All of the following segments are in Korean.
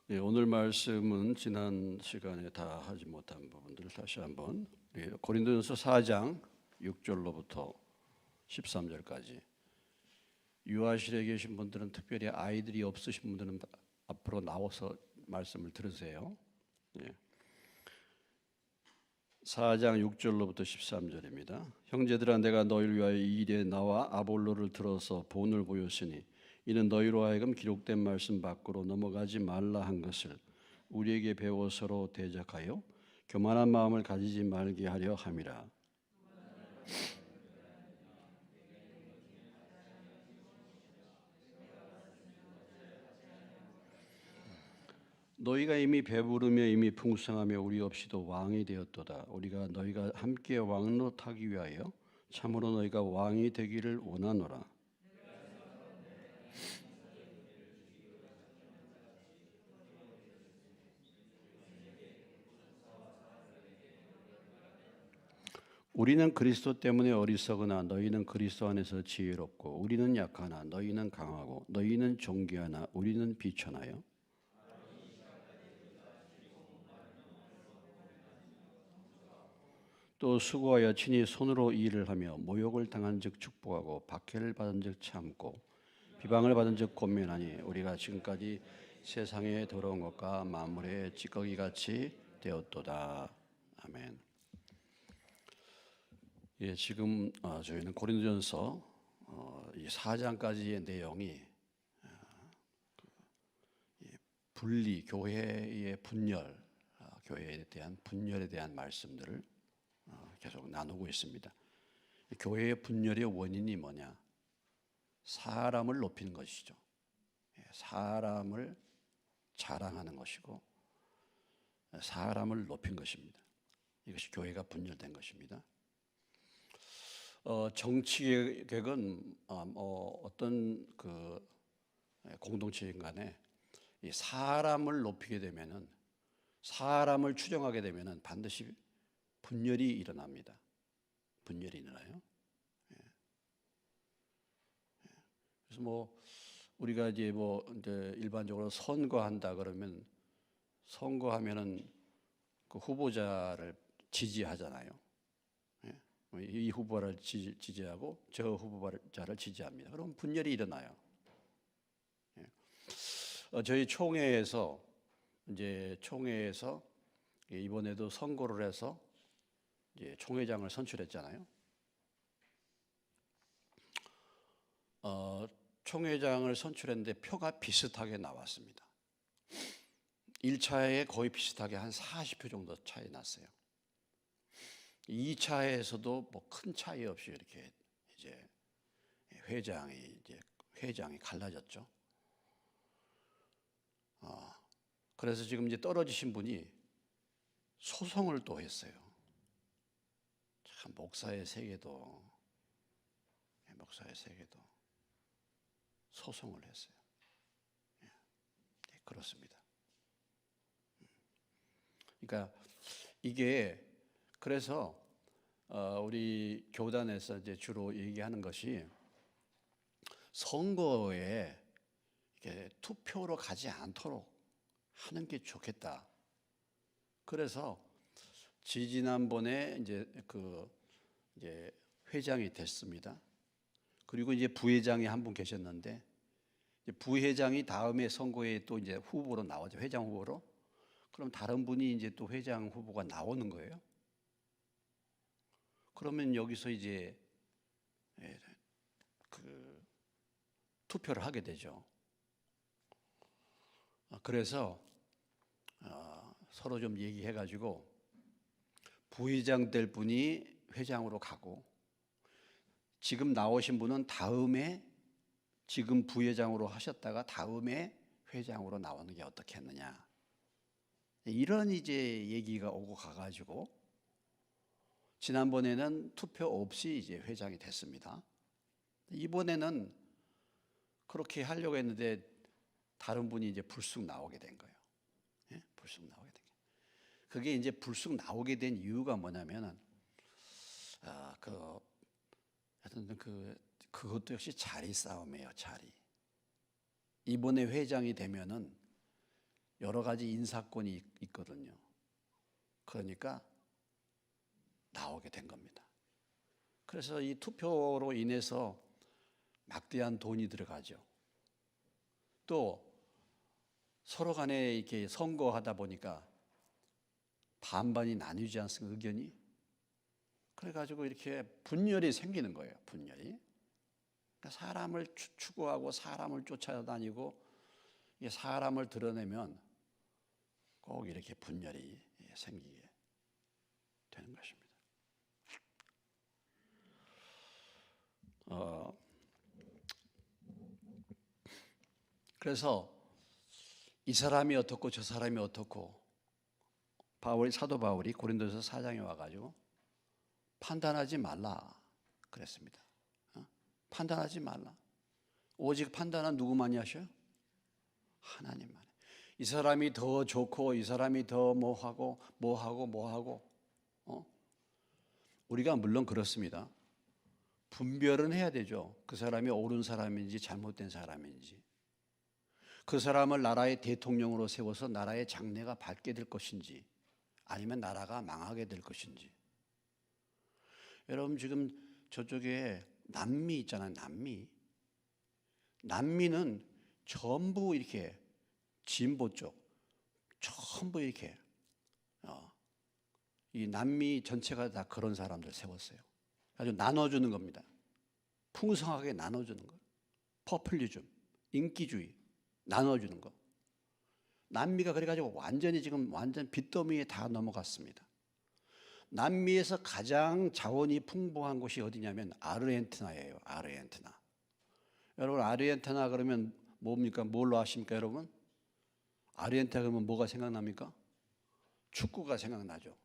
오늘 말씀은 지난 시간에 다 하지 못한 부분들을 다시 한번 고린도전서 4장 6절로부터 13절까지 유아실에 계신 분들은 특별히 아이들이 없으신 분들은 앞으로 나와서 말씀을 들으세요. 4장 6절로부터 13절입니다. 형제들아 내가 너희를 위하여 이 일에 나와 아볼로를 들어서 본을 보였으니 이는 너희로 하여금 기록된 말씀 밖으로 넘어가지 말라 한 것을 우리에게 배워 서로 대적하여 교만한 마음을 가지지 말게 하려 함이라. 너희가 이미 배부르며 이미 풍성하며 우리 없이도 왕이 되었도다. 우리가 너희가 함께 왕노하기 위하여 참으로 너희가 왕이 되기를 원하노라. 우리는 그리스도 때문에 어리석으나 너희는 그리스도 안에서 지혜롭고 우리는 약하나 너희는 강하고 너희는 존귀하나 우리는 비천하여 또 수고하여 친히 손으로 일을 하며 모욕을 당한 즉 축복하고 박해를 받은 즉 참고 비방을 받은 즉 권면하니 우리가 지금까지 세상에 더러운 것과 만물의 찌꺼기 같이 되었도다. 아멘. 지금 저희는 고린도전서 이 4장까지의 내용이 분리, 교회의 분열, 교회에 대한 분열에 대한 말씀들을 계속 나누고 있습니다. 교회의 분열의 원인이 뭐냐? 사람을 높이는 것이죠. 사람을 자랑하는 것이고 사람을 높인 것입니다. 이것이 교회가 분열된 것입니다. 정치 계획은 어떤 그 공동체인 간에 이 사람을 높이게 되면은 사람을 추정하게 되면은 반드시 분열이 일어납니다. 분열이 일어나요. 그래서 우리가 이제 일반적으로 선거한다 그러면 선거하면은 그 후보자를 지지하잖아요. 이 후보를 지지하고 저 후보자를 지지합니다. 그럼 분열이 일어나요. 저희 총회에서 이번에도 선거를 해서 이제 총회장을 선출했잖아요. 총회장을 선출했는데 표가 비슷하게 나왔습니다. 1차에 거의 비슷하게 한 40표 정도 차이 났어요. 2차에서도 큰 차이 없이 이렇게 이제 회장이 갈라졌죠. 그래서 지금 이제 떨어지신 분이 소송을 또 했어요. 참 목사의 세계도 소송을 했어요. 그렇습니다. 그러니까 이게 그래서 우리 교단에서 이제 주로 얘기하는 것이 선거에 이렇게 투표로 가지 않도록 하는 게 좋겠다. 그래서 지지난번에 이제 회장이 됐습니다. 그리고 이제 부회장이 한 분 계셨는데 부회장이 다음에 선거에 또 이제 후보로 나오죠. 회장 후보로. 그럼 다른 분이 이제 또 회장 후보가 나오는 거예요. 그러면 여기서 이제 투표를 하게 되죠. 그래서 서로 좀 얘기해가지고 부회장 될 분이 회장으로 가고 지금 나오신 분은 다음에 지금 부회장으로 하셨다가 다음에 회장으로 나오는 게 어떻겠느냐. 이런 이제 얘기가 오고 가가지고 지난번에는 투표 없이 이제 회장이 됐습니다. 이번에는 그렇게 하려고 했는데 다른 분이 이제 불쑥 나오게 된 거예요. 불쑥 나오게 된 거예요. 그게 이제 불쑥 나오게 된 이유가 뭐냐면은 그것도 역시 자리 싸움이에요. 자리. 이번에 회장이 되면은 여러 가지 인사권이 있거든요. 그러니까 나오게 된 겁니다. 그래서 이 투표로 인해서 막대한 돈이 들어가죠. 또 서로 간에 이렇게 선거하다 보니까 반반이 나뉘지 않습니까? 의견이. 그래가지고 이렇게 분열이 생기는 거예요. 분열이. 그러니까 사람을 추구하고 사람을 쫓아다니고 사람을 드러내면 꼭 이렇게 분열이 생기게 되는 것입니다. 그래서 이 사람이 어떻고 저 사람이 어떻고 사도 바울이 고린도서 4장에 와가지고 판단하지 말라 그랬습니다. 판단하지 말라. 오직 판단은 누구만이 하셔요? 하나님만. 이 사람이 더 좋고 이 사람이 더 뭐하고 우리가 물론 그렇습니다. 분별은 해야 되죠. 그 사람이 옳은 사람인지 잘못된 사람인지, 그 사람을 나라의 대통령으로 세워서 나라의 장래가 밝게 될 것인지 아니면 나라가 망하게 될 것인지. 여러분 지금 저쪽에 남미 있잖아요. 남미는 전부 이렇게 진보 쪽 전부 이렇게 이 남미 전체가 다 그런 사람들 세웠어요. 아주 나눠주는 겁니다. 풍성하게 나눠주는 거. 포퓰리즘, 인기주의 나눠주는 거. 남미가 그래가지고 완전히 지금 완전 빚더미에 다 넘어갔습니다. 남미에서 가장 자원이 풍부한 곳이 어디냐면 아르헨티나예요. 아르헨티나. 여러분 아르헨티나 그러면 뭡니까? 뭘로 아십니까 여러분? 아르헨티나 그러면 뭐가 생각납니까? 축구가 생각나죠.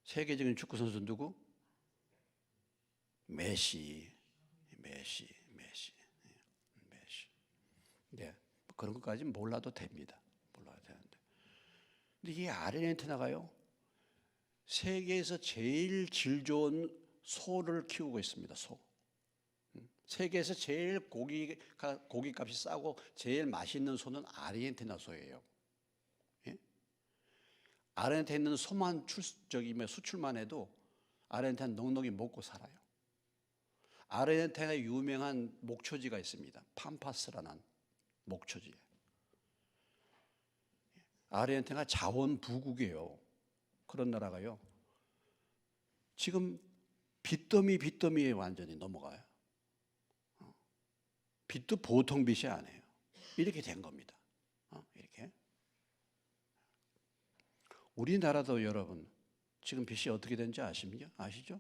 세계적인 축구 선수 누구? 메시. 네, 그런 것까지 몰라도 됩니다. 몰라도 되는데. 근데 이 아르헨티나가요, 세계에서 제일 질 좋은 소를 키우고 있습니다. 소. 세계에서 제일 고기값이 싸고 제일 맛있는 소는 아르헨티나 소예요. 예? 아르헨티나에 있는 소만 수출만 해도 아르헨티나 넉넉히 먹고 살아요. 아르헨티나에 유명한 목초지가 있습니다. 팜파스라는 목초지. 아르헨티나가 자원 부국이에요. 그런 나라가요. 지금 빚더미에 완전히 넘어가요. 빚도 보통 빚이 아니에요. 이렇게 된 겁니다. 이렇게. 우리나라도 여러분 지금 빚이 어떻게 된지 아시죠?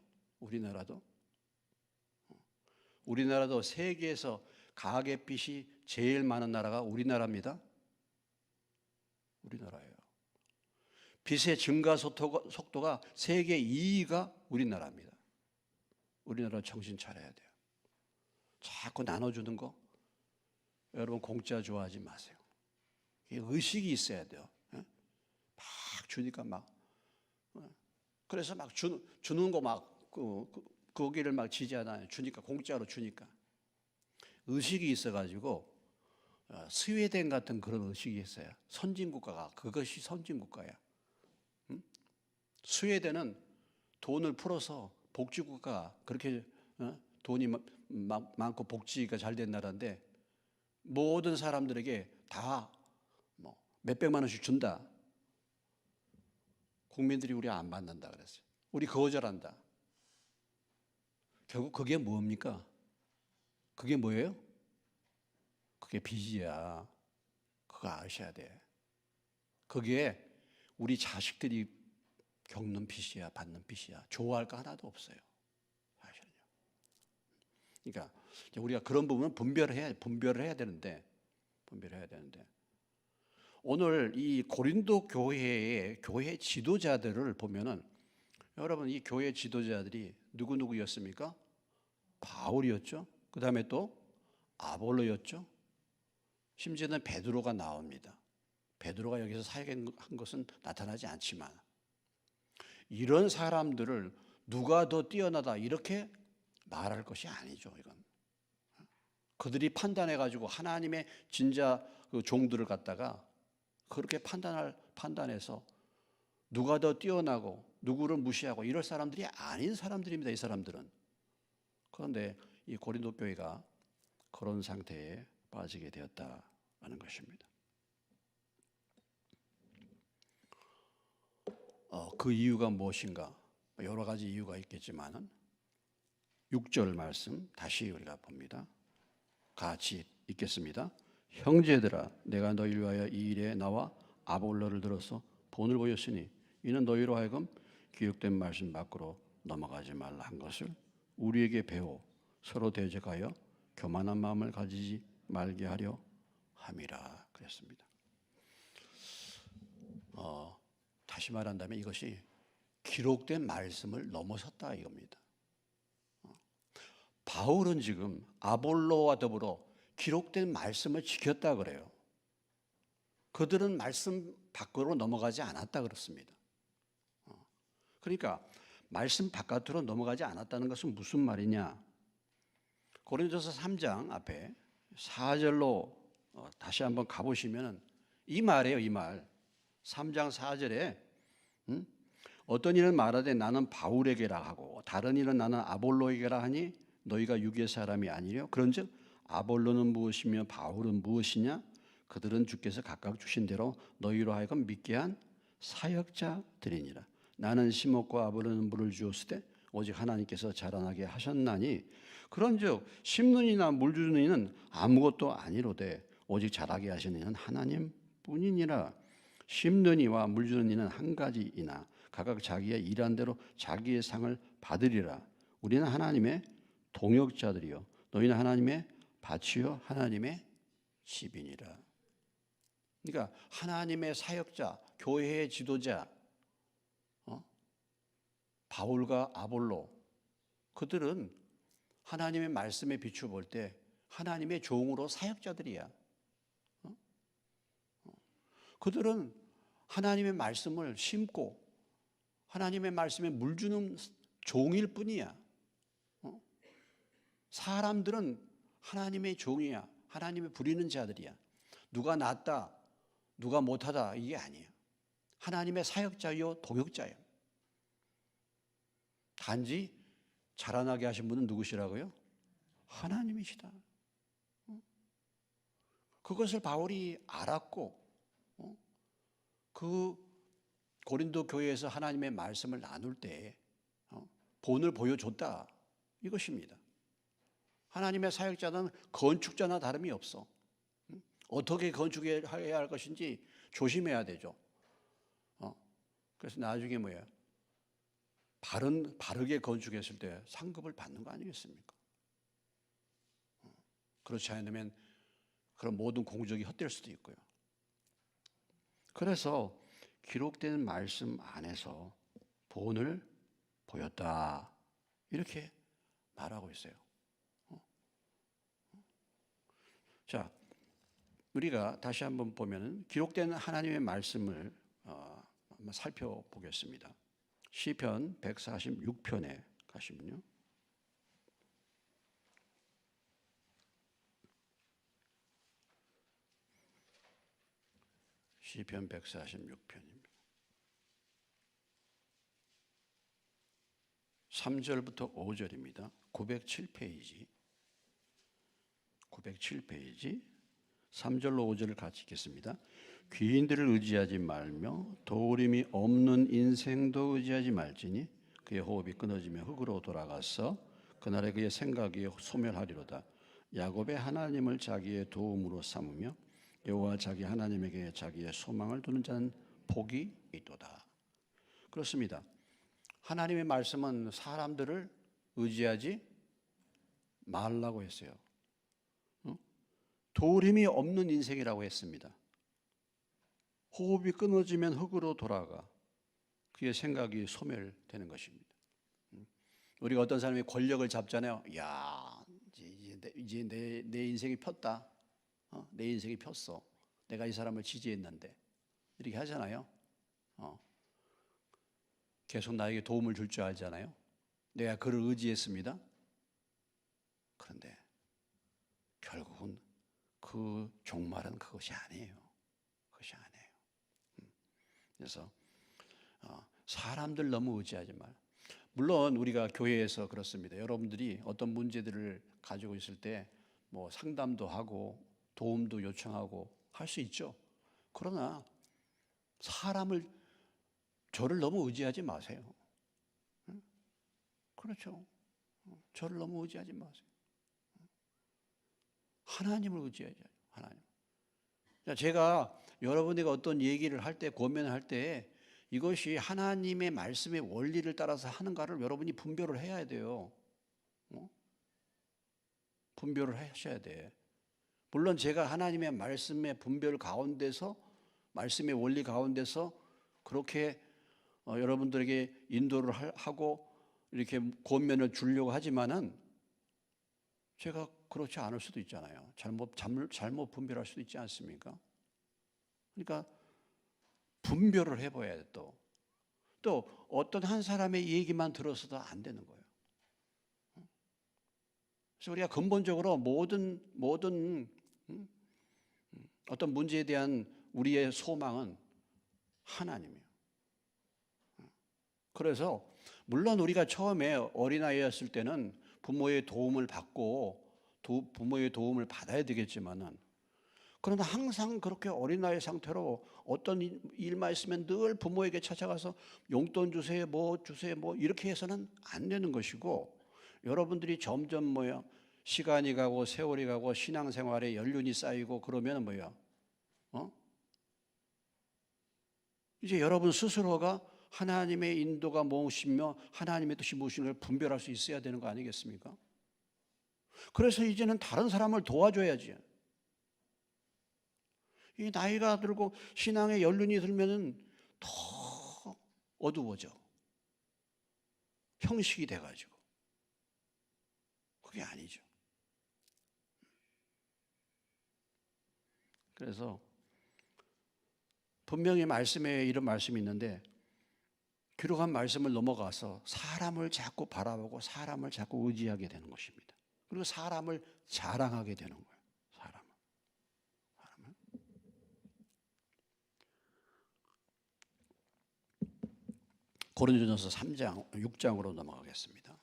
우리나라도 세계에서 가계빚이 제일 많은 나라가 우리나라입니다. 우리나라예요. 빚의 증가 속도가 세계 2위가 우리나라입니다. 우리나라 정신 차려야 돼요. 자꾸 나눠주는 거 여러분 공짜 좋아하지 마세요. 의식이 있어야 돼요. 막 주니까 그래서 막 주는 거 거기를 막 지지하잖아요. 주니까 공짜로 주니까 의식이 있어가지고 스웨덴 같은 그런 의식이 있어요. 선진국가가 그것이 선진국가야. 스웨덴은 돈을 풀어서 복지국가가 그렇게 돈이 많고 복지가 잘 된 나라인데 모든 사람들에게 다 몇백만 원씩 준다. 국민들이 우리 안 받는다 그랬어요. 우리 거절한다. 결국 그게 뭡니까? 그게 뭐예요? 그게 빚이야. 그거 아셔야 돼. 그게 우리 자식들이 겪는 빚이야, 받는 빚이야. 좋아할 거 하나도 없어요. 사실은요. 그러니까 우리가 그런 부분은 분별을 해야 되는데 오늘 이 고린도 교회의 교회 지도자들을 보면은 여러분 이 교회 지도자들이 누구였습니까? 바울이었죠. 그 다음에 또 아볼로였죠. 심지어는 베드로가 나옵니다. 베드로가 여기서 사역한 것은 나타나지 않지만 이런 사람들을 누가 더 뛰어나다 이렇게 말할 것이 아니죠. 이건 그들이 판단해가지고 하나님의 진짜 그 종들을 갖다가 그렇게 판단해서 누가 더 뛰어나고 누구를 무시하고 이럴 사람들이 아닌 사람들입니다. 이 사람들은. 그런데 이 고린도 교회가 그런 상태에 빠지게 되었다는 것입니다. 그 이유가 무엇인가? 여러 가지 이유가 있겠지만은 6절 말씀 다시 우리가 봅니다. 같이 읽겠습니다. 형제들아, 내가 너희를 위하여 이 일에 나와 아볼로를 들어서 본을 보였으니 이는 너희로 하여금 기록된 말씀 밖으로 넘어가지 말라 한 것을 우리에게 배워 서로 대적하여 교만한 마음을 가지지 말게 하려 함이라 그랬습니다. 다시 말한다면 이것이 기록된 말씀을 넘어섰다 이겁니다. 바울은 지금 아볼로와 더불어 기록된 말씀을 지켰다 그래요. 그들은 말씀 밖으로 넘어가지 않았다 그렇습니다. 그러니까 말씀 바깥으로 넘어가지 않았다는 것은 무슨 말이냐? 고린도서 3장 앞에 4절로 다시 한번 가보시면 이 말이에요. 이 말. 3장 4절에 어떤 이는 말하되 나는 바울에게라 하고 다른 이는 나는 아볼로에게라 하니 너희가 육의 사람이 아니려 그런즉 아볼로는 무엇이며 바울은 무엇이냐? 그들은 주께서 각각 주신 대로 너희로 하여금 믿게 한 사역자들이니라. 나는 심었고 아볼로는 물을 주었으되 오직 하나님께서 자라나게 하셨나니 그런즉 심는 이나 물 주는 이는 아무것도 아니로되 오직 자라게 하시는 이는 하나님뿐이니라. 심는 이와 물 주는 이는 한 가지이나 각각 자기의 일한 대로 자기의 상을 받으리라. 우리는 하나님의 동역자들이요 너희는 하나님의 밭이요 하나님의 집이니라. 그러니까 하나님의 사역자, 교회의 지도자, 바울과 아볼로, 그들은 하나님의 말씀에 비추어 볼 때 하나님의 종으로 사역자들이야. 그들은 하나님의 말씀을 심고 하나님의 말씀에 물 주는 종일 뿐이야. 사람들은 하나님의 종이야. 하나님의 부리는 자들이야. 누가 낫다, 누가 못하다 이게 아니에요. 하나님의 사역자요 동역자예요. 단지 자라나게 하신 분은 누구시라고요? 하나님이시다. 그것을 바울이 알았고 그 고린도 교회에서 하나님의 말씀을 나눌 때 본을 보여줬다 이것입니다. 하나님의 사역자는 건축자나 다름이 없어. 어떻게 건축해야 할 것인지 조심해야 되죠. 그래서 나중에 뭐예요? 바르게 건축했을 때 상급을 받는 거 아니겠습니까? 그렇지 않으면 그런 모든 공적이 헛될 수도 있고요. 그래서 기록된 말씀 안에서 본을 보였다 이렇게 말하고 있어요. 자, 우리가 다시 한번 보면은 기록된 하나님의 말씀을 한번 살펴보겠습니다. 시편 146편에 가시면요. 시편 146편입니다. 3절부터 5절입니다. 907페이지. 907페이지. 3절로 5절을 같이 읽겠습니다. 귀인들을 의지하지 말며 도울임이 없는 인생도 의지하지 말지니 그의 호흡이 끊어지며 흙으로 돌아가서 그날에 그의 생각이 소멸하리로다. 야곱의 하나님을 자기의 도움으로 삼으며 여호와 자기 하나님에게 자기의 소망을 두는 자는 복이 있도다. 그렇습니다. 하나님의 말씀은 사람들을 의지하지 말라고 했어요. 도울힘이 없는 인생이라고 했습니다. 호흡이 끊어지면 흙으로 돌아가 그의 생각이 소멸되는 것입니다. 우리가 어떤 사람이 권력을 잡잖아요. 야, 이제 내 인생이 폈다. 내 인생이 폈어. 내가 이 사람을 지지했는데 이렇게 하잖아요. 계속 나에게 도움을 줄 줄 알잖아요. 내가 그를 의지했습니다. 그런데 결국은 그 종말은 그것이 아니에요. 그것이 아니에요. 그래서 사람들 너무 의지하지 말. 물론 우리가 교회에서 그렇습니다. 여러분들이 어떤 문제들을 가지고 있을 때 뭐 상담도 하고 도움도 요청하고 할 수 있죠. 그러나 저를 너무 의지하지 마세요. 그렇죠. 저를 너무 의지하지 마세요. 하나님을 의지하죠. 하나님. 제가 여러분에게 어떤 얘기를 할 때, 고민할 때 이것이 하나님의 말씀의 원리를 따라서 하는가를 여러분이 분별을 해야 돼요. 분별을 하셔야 돼. 물론 제가 하나님의 말씀의 분별 가운데서, 말씀의 원리 가운데서 그렇게 여러분들에게 인도를 하고 이렇게 권면을 주려고 하지만은 제가 그렇지 않을 수도 있잖아요. 잘못 분별할 수도 있지 않습니까? 그러니까 분별을 해봐야 돼. 또 어떤 한 사람의 얘기만 들어서도 안 되는 거예요. 그래서 우리가 근본적으로 모든 어떤 문제에 대한 우리의 소망은 하나님이에요. 그래서 물론 우리가 처음에 어린아이였을 때는 부모의 도움을 받고 부모의 도움을 받아야 되겠지만은, 그러나 항상 그렇게 어린아이 상태로 어떤 일만 있으면 늘 부모에게 찾아가서 용돈 주세요, 뭐 주세요, 뭐 이렇게 해서는 안 되는 것이고, 여러분들이 점점 시간이 가고 세월이 가고 신앙생활에 연륜이 쌓이고 그러면 이제 여러분 스스로가 하나님의 인도가 무엇이며 하나님의 뜻이 무엇인가를 분별할 수 있어야 되는 거 아니겠습니까? 그래서 이제는 다른 사람을 도와줘야지. 이 나이가 들고 신앙의 연륜이 들면은 더 어두워져. 형식이 돼가지고. 그게 아니죠. 그래서 분명히 말씀에 이런 말씀이 있는데, 기록한 말씀을 넘어가서 사람을 자꾸 바라보고 사람을 자꾸 의지하게 되는 것입니다. 그리고 사람을 자랑하게 되는 거예요. 사람을. 고린도전서 3장, 6장으로 넘어가겠습니다.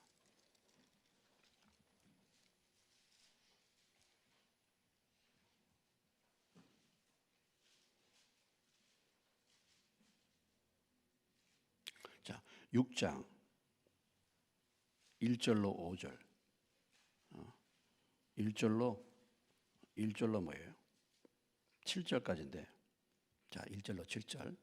자, 6장 1절로 5절. 1절로 뭐예요? 7절까지인데. 자, 1절로 7절.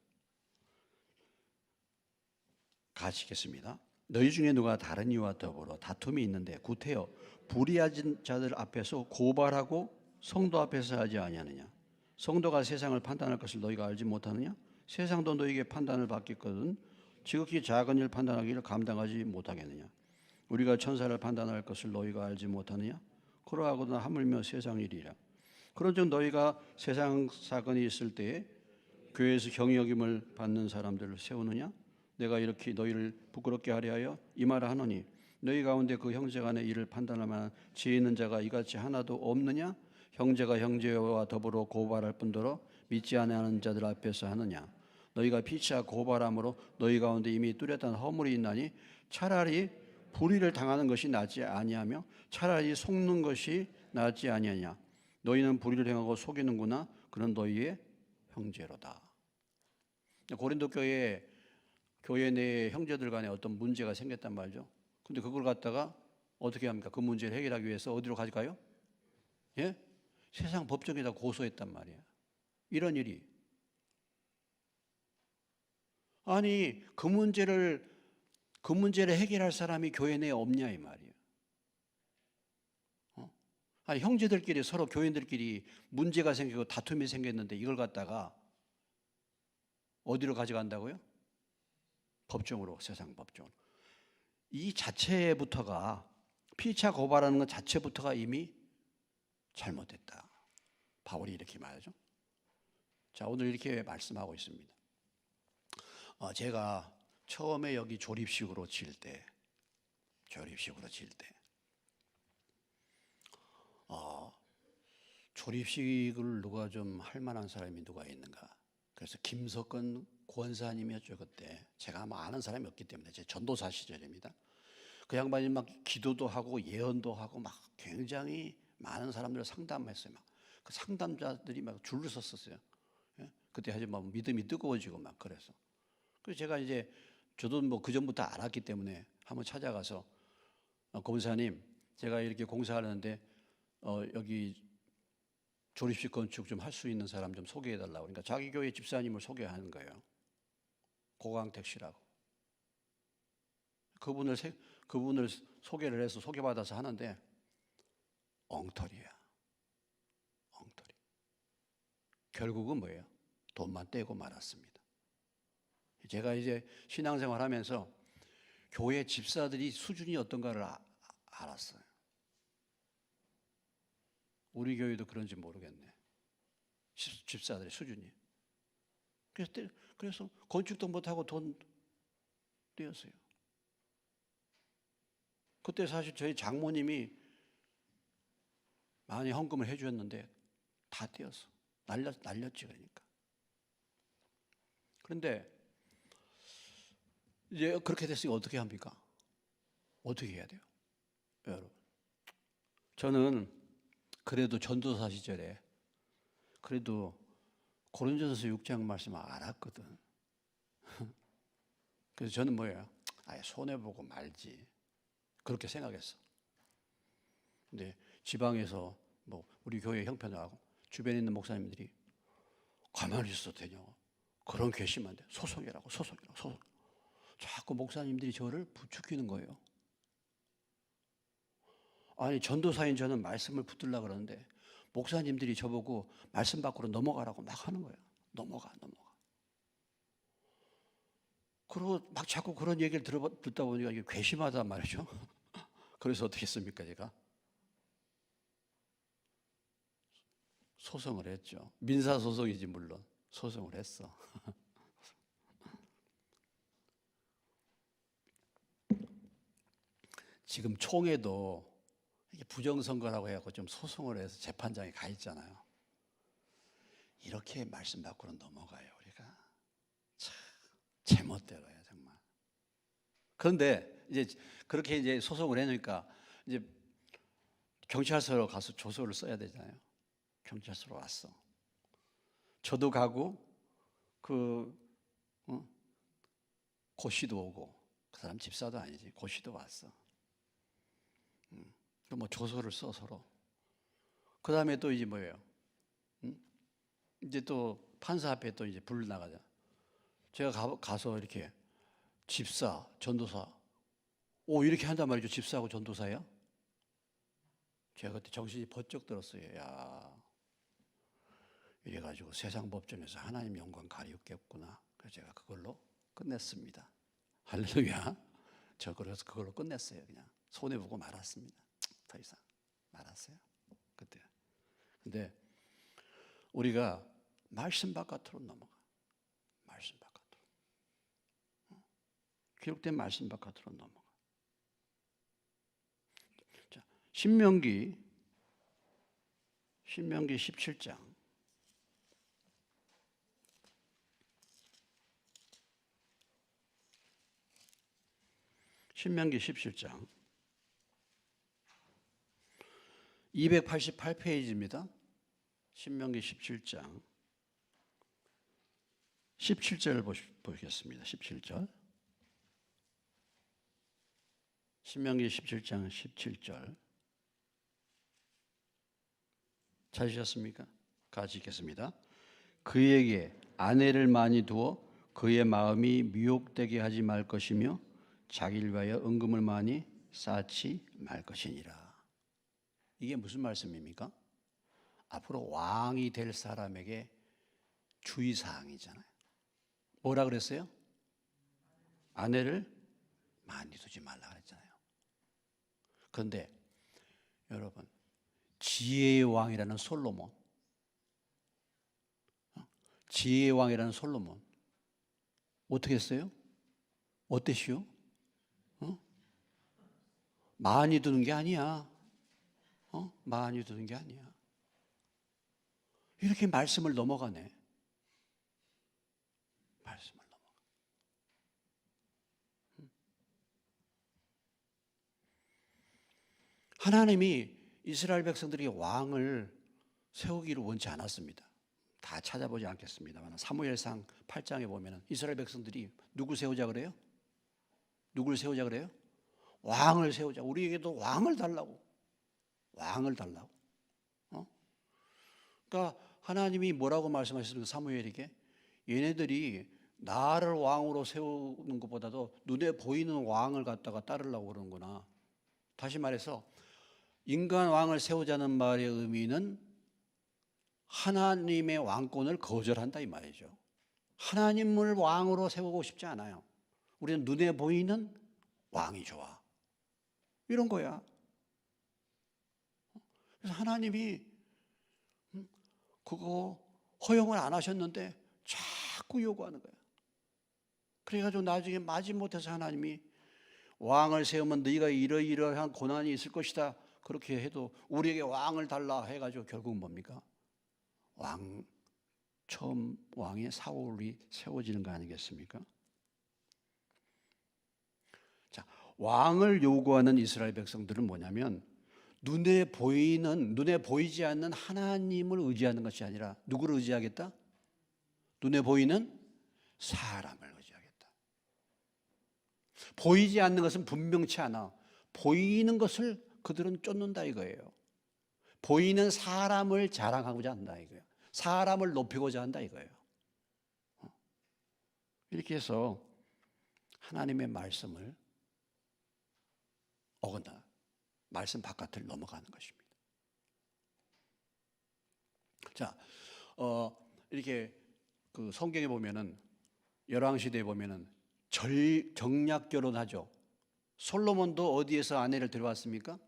가시겠습니다. 너희 중에 누가 다른 이와 더불어 다툼이 있는데 구태여 불의한 자들 앞에서 고발하고 성도 앞에서 하지 아니하느냐? 성도가 세상을 판단할 것을 너희가 알지 못하느냐? 세상도 너희에게 판단을 받겠거든 지극히 작은 일 판단하기를 감당하지 못하겠느냐? 우리가 천사를 판단할 것을 너희가 알지 못하느냐? 그러하거나 하물며 세상 일이라. 그런즉 너희가 세상 사건이 있을 때에 교회에서 경여김을 받는 사람들을 세우느냐? 내가 이렇게 너희를 부끄럽게 하려 하여 이 말을 하노니 너희 가운데 그 형제간의 일을 판단할 만한 지혜 있는 자가 이같이 하나도 없느냐? 형제가 형제와 더불어 고발할 뿐더러 믿지 아니하는 자들 앞에서 하느냐? 너희가 피차 고발함으로 너희 가운데 이미 뚜렷한 허물이 있나니 차라리 불의를 당하는 것이 낫지 아니하며 차라리 속는 것이 낫지 아니하냐? 너희는 불의를 행하고 속이는구나. 그런 너희의 형제로다. 고린도 교회 내 형제들 간에 어떤 문제가 생겼단 말이죠. 근데 그걸 갖다가 어떻게 합니까? 그 문제를 해결하기 위해서 어디로 가져가요? 예? 세상 법정에다 고소했단 말이야. 이런 일이. 아니, 그 문제를 해결할 사람이 교회 내에 없냐 이 말이에요. 아니, 형제들끼리 서로 교인들끼리 문제가 생기고 다툼이 생겼는데 이걸 갖다가 어디로 가져간다고요? 법정으로, 세상 법정으로. 이 자체부터가, 피차 고발하는 것 자체부터가 이미 잘못됐다. 바울이 이렇게 말하죠. 자, 오늘 이렇게 말씀하고 있습니다. 제가 처음에 여기 조립식으로 칠 때, 조립식을 누가 좀 할 만한 사람이 누가 있는가? 그래서 김석근 권사님이었죠 그때. 제가 뭐 아는 사람이 없기 때문에 제 전도사 시절입니다. 그 양반이 막 기도도 하고 예언도 하고 막 굉장히 많은 사람들을 상담했어요. 막 그 상담자들이 막 줄을 섰었어요. 예? 그때 아주 막 믿음이 뜨거워지고 막 그래서. 그래서 제가 이제 저도 뭐 그 전부터 알았기 때문에 한번 찾아가서 권사님, 제가 이렇게 공사하는데 여기 조립식 건축 좀 할 수 있는 사람 좀 소개해 달라고. 그러니까 자기 교회 집사님을 소개하는 거예요. 고강택 씨라고. 그분을 소개를 해서 소개받아서 하는데 엉터리야. 엉터리. 결국은 뭐예요? 돈만 떼고 말았습니다. 제가 이제 신앙생활 하면서 교회 집사들이 수준이 어떤가를 알았어요. 우리 교회도 그런지 모르겠네. 집사들의 수준이. 그래서 건축도 못하고 돈 떼었어요. 그때 사실 저희 장모님이 많이 헌금을 해주었는데 다 떼었어. 날렸지 그러니까. 그런데 이제 그렇게 됐으니 어떻게 합니까? 어떻게 해야 돼요? 여러분. 저는 그래도 전도사 시절에 그래도 고린도전서 6장 말씀을 알았거든. 그래서 저는 뭐예요? 아예 손해보고 말지. 그렇게 생각했어. 근데 지방에서 뭐 우리 교회 형편하고 주변에 있는 목사님들이 가만히 있어도 되냐고. 그런 괘씸한데 소송이라고. 자꾸 목사님들이 저를 부추기는 거예요. 아니 전도사인 저는 말씀을 붙들려고 그러는데 목사님들이 저보고 말씀 밖으로 넘어가라고 막 하는 거예요. 넘어가. 그리고 막 자꾸 그런 얘기를 듣다 보니까 이게 괘씸하단 말이죠. 그래서 어떻게 했습니까 제가? 소송을 했죠. 민사소송이지 물론. 소송을 했어. 지금 총회도 부정선거라고 해갖고 좀 소송을 해서 재판장에 가 있잖아요. 이렇게 말씀 밖으로 넘어가요 우리가. 참 제멋대로야 정말. 그런데 이제 그렇게 이제 소송을 해놓으니까 이제 경찰서로 가서 조서를 써야 되잖아요. 경찰서로 왔어. 저도 가고 고씨도 오고 그 사람 집사도 아니지 고씨도 왔어. 뭐 조서를 써 서로. 그 다음에 또 이제 뭐예요? 이제 또 판사 앞에 또 이제 불 나가자. 제가 가서 이렇게 집사, 전도사, 이렇게 한단 말이죠. 집사하고 전도사야? 제가 그때 정신이 번쩍 들었어요. 야, 이래가지고 세상 법정에서 하나님 영광 가리겠구나. 그래서 제가 그걸로 끝냈습니다. 할렐루야. 그래서 그걸로 끝냈어요. 그냥 손해보고 말았습니다. 더 이상 말았어요. 그때. 근데 우리가 말씀 바깥으로 넘어가. 말씀 바깥으로. 기록된 말씀 바깥으로 넘어가. 자, 신명기 17장. 신명기 17장 288페이지입니다. 신명기 17장 17절을 보겠습니다. 17절. 신명기 17장 17절. 찾으셨습니까? 같이 읽겠습니다. 그에게 아내를 많이 두어 그의 마음이 미혹되게 하지 말 것이며 자기를 위하여 은금을 많이 쌓지 말 것이니라. 이게 무슨 말씀입니까? 앞으로 왕이 될 사람에게 주의사항이잖아요. 뭐라 그랬어요? 아내를 많이 두지 말라 그랬잖아요. 그런데 여러분, 지혜의 왕이라는 솔로몬, 지혜의 왕이라는 솔로몬 어떻게 했어요? 어땠시오? 많이 두는 게 아니야. 많이 두는 게 아니야. 이렇게 말씀을 넘어가네. 말씀. 하나님이 이스라엘 백성들이 왕을 세우기를 원치 않았습니다. 다 찾아보지 않겠습니다만 사무엘상 8장에 보면 이스라엘 백성들이 누구 세우자 그래요? 누굴 세우자 그래요? 왕을 세우자. 우리에게도 왕을 달라고. 왕을 달라고. 그러니까 하나님이 뭐라고 말씀하셨습니까? 사무엘에게 얘네들이 나를 왕으로 세우는 것보다도 눈에 보이는 왕을 갖다가 따르려고 그러는구나. 다시 말해서 인간 왕을 세우자는 말의 의미는 하나님의 왕권을 거절한다 이 말이죠. 하나님을 왕으로 세우고 싶지 않아요. 우리는 눈에 보이는 왕이 좋아. 이런 거야. 그래서 하나님이 그거 허용을 안 하셨는데 자꾸 요구하는 거야. 그래가지고 나중에 마지못해서 하나님이 왕을 세우면 네가 이러이러한 고난이 있을 것이다. 그렇게 해도 우리에게 왕을 달라 해가지고 결국 뭡니까? 처음 왕의 사울이 세워지는 거 아니겠습니까? 자, 왕을 요구하는 이스라엘 백성들은 뭐냐면 눈에 보이지 않는 하나님을 의지하는 것이 아니라 누구를 의지하겠다? 눈에 보이는 사람을 의지하겠다. 보이지 않는 것은 분명치 않아. 보이는 것을 그들은 쫓는다 이거예요. 보이는 사람을 자랑하고자 한다 이거예요. 사람을 높이고자 한다 이거예요. 이렇게 해서 하나님의 말씀을 어긋나 말씀 바깥을 넘어가는 것입니다. 자, 이렇게 그 성경에 보면은 열왕시대에 보면은 정략 결혼하죠. 솔로몬도 어디에서 아내를 데려왔습니까?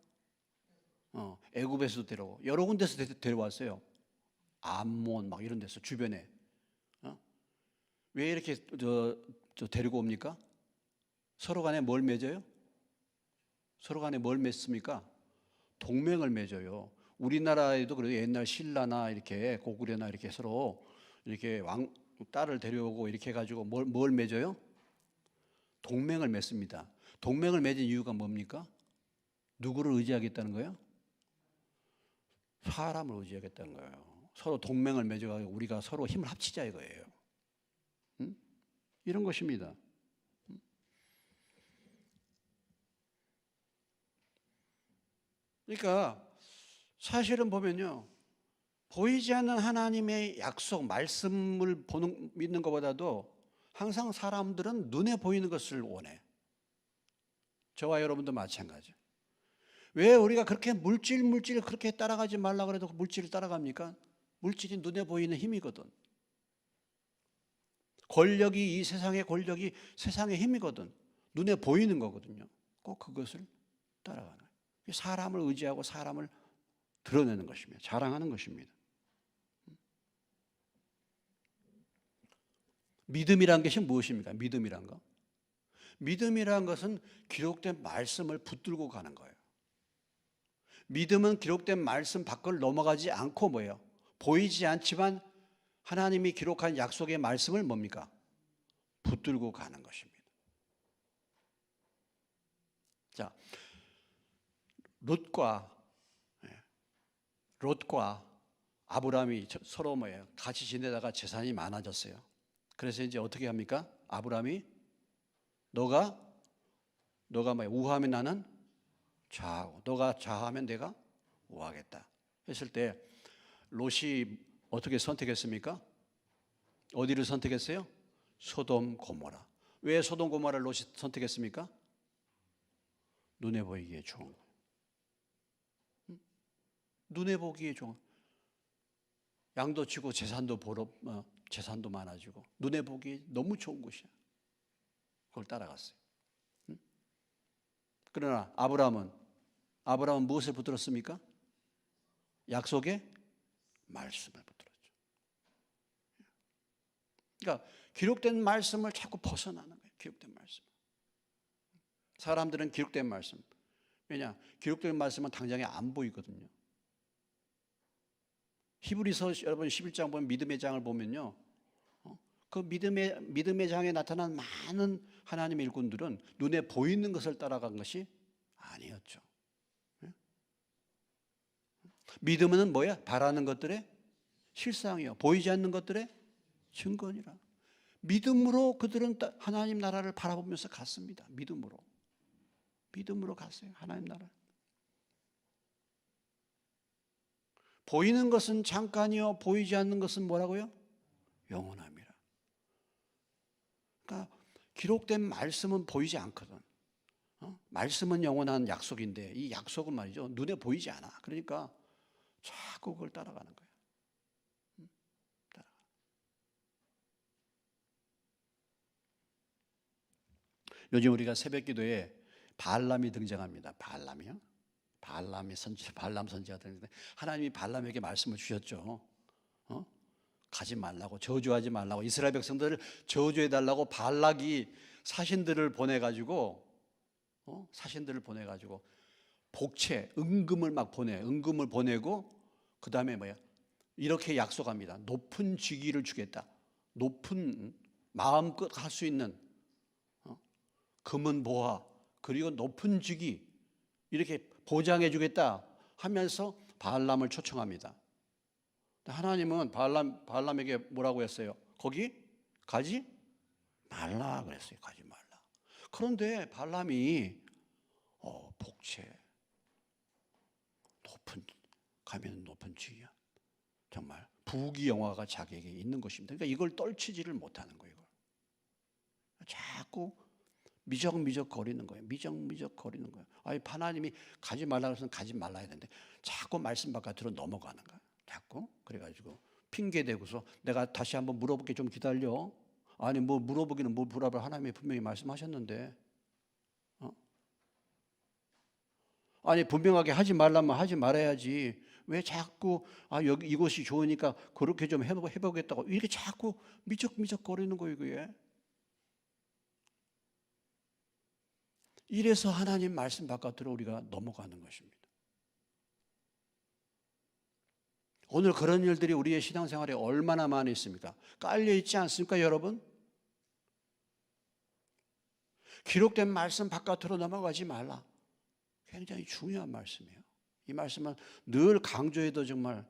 애굽에서도 데려오고 여러 군데서 데려왔어요. 암몬 막 이런 데서 주변에. 왜 이렇게 데리고 옵니까? 서로 간에 뭘 맺어요? 서로 간에 뭘 맺습니까? 동맹을 맺어요. 우리나라에도 그래도 옛날 신라나 이렇게 고구려나 이렇게 서로 이렇게 딸을 데려오고 이렇게 해가지고 뭘 맺어요? 동맹을 맺습니다. 동맹을 맺은 이유가 뭡니까? 누구를 의지하겠다는 거예요? 사람을 의지하겠다는 거예요. 서로 동맹을 맺어가지고 우리가 서로 힘을 합치자 이거예요. 이런 것입니다. 그러니까 사실은 보면요, 보이지 않는 하나님의 약속, 말씀을 믿는 것보다도 항상 사람들은 눈에 보이는 것을 원해. 저와 여러분도 마찬가지. 왜 우리가 그렇게 물질 그렇게 따라가지 말라 그래도 물질을 따라갑니까? 물질이 눈에 보이는 힘이거든. 이 세상의 권력이 세상의 힘이거든. 눈에 보이는 거거든요. 꼭 그것을 따라가는 거예요. 사람을 의지하고 사람을 드러내는 것입니다. 자랑하는 것입니다. 믿음이란 것이 무엇입니까? 믿음이란 것. 믿음이란 것은 기록된 말씀을 붙들고 가는 거예요. 믿음은 기록된 말씀 밖을 넘어가지 않고 뭐예요? 보이지 않지만 하나님이 기록한 약속의 말씀을 뭡니까? 붙들고 가는 것입니다. 자, 롯과 아브라함이 서로 뭐예요? 같이 지내다가 재산이 많아졌어요. 그래서 이제 어떻게 합니까? 아브라함이 너가 뭐예요? 우하면 나는 좌하고 너가 좌하면 내가 우하겠다 했을 때 롯이 어떻게 선택했습니까? 어디를 선택했어요? 소돔 고모라. 왜 소돔 고모라를 롯이 선택했습니까? 눈에 보이기에 좋은 거예요. 눈에 보기에 좋은, 양도 치고 재산도 많아지고 눈에 보기에 너무 좋은 곳이야. 그걸 따라갔어요. 그러나 아브라함은 무엇을 붙들었습니까? 약속의 말씀을 붙들었죠. 그러니까 기록된 말씀을 자꾸 벗어나는 거예요. 기록된 말씀. 사람들은 기록된 말씀. 왜냐? 기록된 말씀은 당장에 안 보이거든요. 히브리서 여러분 11장 보면 믿음의 장을 보면요. 그 믿음의 장에 나타난 많은 하나님의 일꾼들은 눈에 보이는 것을 따라간 것이 아니었죠. 믿음은 뭐야? 바라는 것들의 실상이요, 보이지 않는 것들의 증거니라. 믿음으로 그들은 하나님 나라를 바라보면서 갔습니다. 믿음으로 갔어요. 하나님 나라. 보이는 것은 잠깐이요, 보이지 않는 것은 뭐라고요? 영원함이라. 그러니까 기록된 말씀은 보이지 않거든. 말씀은 영원한 약속인데 이 약속은 말이죠, 눈에 보이지 않아. 그러니까 자꾸 그걸 따라가는 거예요. 요즘 우리가 새벽 기도에 발람이 등장합니다. 발람이요? 발람 선지자가 등장하는데 하나님이 발람에게 말씀을 주셨죠. 가지 말라고, 저주하지 말라고, 이스라엘 백성들을 저주해 달라고 발락이 사신들을 보내가지고 복채, 은금을 보내고 그 다음에 뭐야? 이렇게 약속합니다. 높은 직위를 주겠다. 높은 마음껏 할 수 있는 금은 보화, 그리고 높은 직위 이렇게 보장해 주겠다 하면서 발람을 초청합니다. 하나님은 발람에게 뭐라고 했어요? 거기 가지 말라 그랬어요. 가지 말라. 그런데 발람이 복채, 가면 높은 직위야. 정말 부귀영화가 자기에게 있는 것입니다. 그러니까 이걸 떨치지를 못하는 거예요. 자꾸 미적미적 거리는 거예요. 아니, 하나님이 가지 말라 그래서 가지 말라 해야 되는데 자꾸 말씀 바깥으로 넘어가는 거예요. 자꾸. 그래가지고 핑계대고서 내가 다시 한번 물어볼게, 좀 기다려. 아니, 뭐 물어보기는 뭘 물어봐. 하나님이 분명히 말씀하셨는데. 아니, 분명하게 하지 말라면 하지 말아야지. 왜 자꾸 여기 이곳이 좋으니까 그렇게 좀 해보겠다고 이렇게 자꾸 미적미적 거리는 거예요. 그게. 이래서 하나님 말씀 바깥으로 우리가 넘어가는 것입니다. 오늘 그런 일들이 우리의 신앙생활에 얼마나 많이 있습니까? 깔려 있지 않습니까, 여러분? 기록된 말씀 바깥으로 넘어가지 말라. 굉장히 중요한 말씀이에요. 이 말씀은 늘 강조해도 정말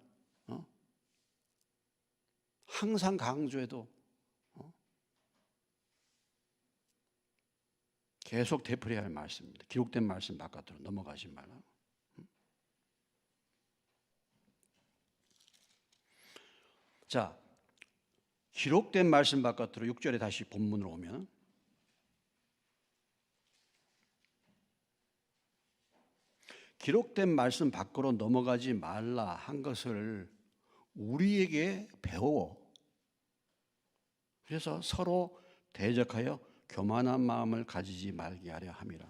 항상 강조해도 계속 되풀이해야 할 말씀입니다. 기록된 말씀 바깥으로 넘어가지 말라. 자, 기록된 말씀 바깥으로 6절에 다시 본문으로 오면 기록된 말씀 밖으로 넘어가지 말라 한 것을 우리에게 배워. 그래서 서로 대적하여 교만한 마음을 가지지 말게 하려 함이라.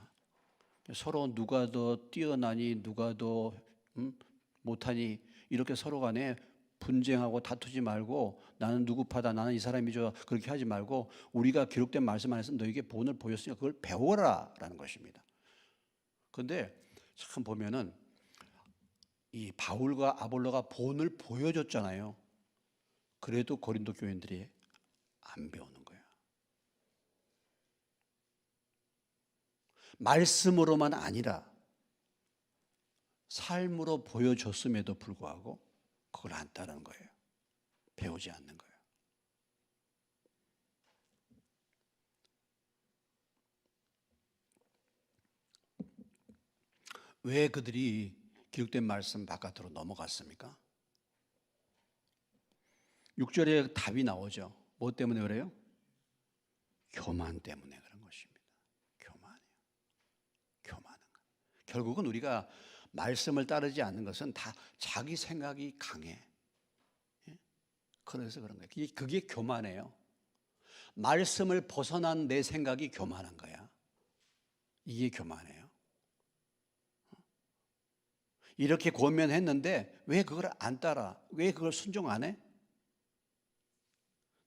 서로 누가 더 뛰어나니 누가 더 못하니 이렇게 서로 간에 분쟁하고 다투지 말고 나는 누구파다, 나는 이 사람이죠, 그렇게 하지 말고 우리가 기록된 말씀 안에서 너에게 본을 보였으니까 그걸 배워라 라는 것입니다. 그런데 참 보면은 이 바울과 아볼로가 본을 보여줬잖아요. 그래도 고린도 교인들이 안 배우는 거예요. 말씀으로만 아니라 삶으로 보여줬음에도 불구하고 그걸 안 따르는 거예요. 배우지 않는 거예요. 왜 그들이 기록된 말씀 바깥으로 넘어갔습니까? 6절에 답이 나오죠. 뭐 때문에 그래요? 교만 때문에 그런 것입니다. 교만은. 결국은 우리가 말씀을 따르지 않는 것은 다 자기 생각이 강해. 그래서 그런 거예요. 그게 교만해요. 말씀을 벗어난 내 생각이 교만한 거야. 이게 교만해요. 이렇게 권면했는데 왜 그걸 안 따라? 왜 그걸 순종 안 해?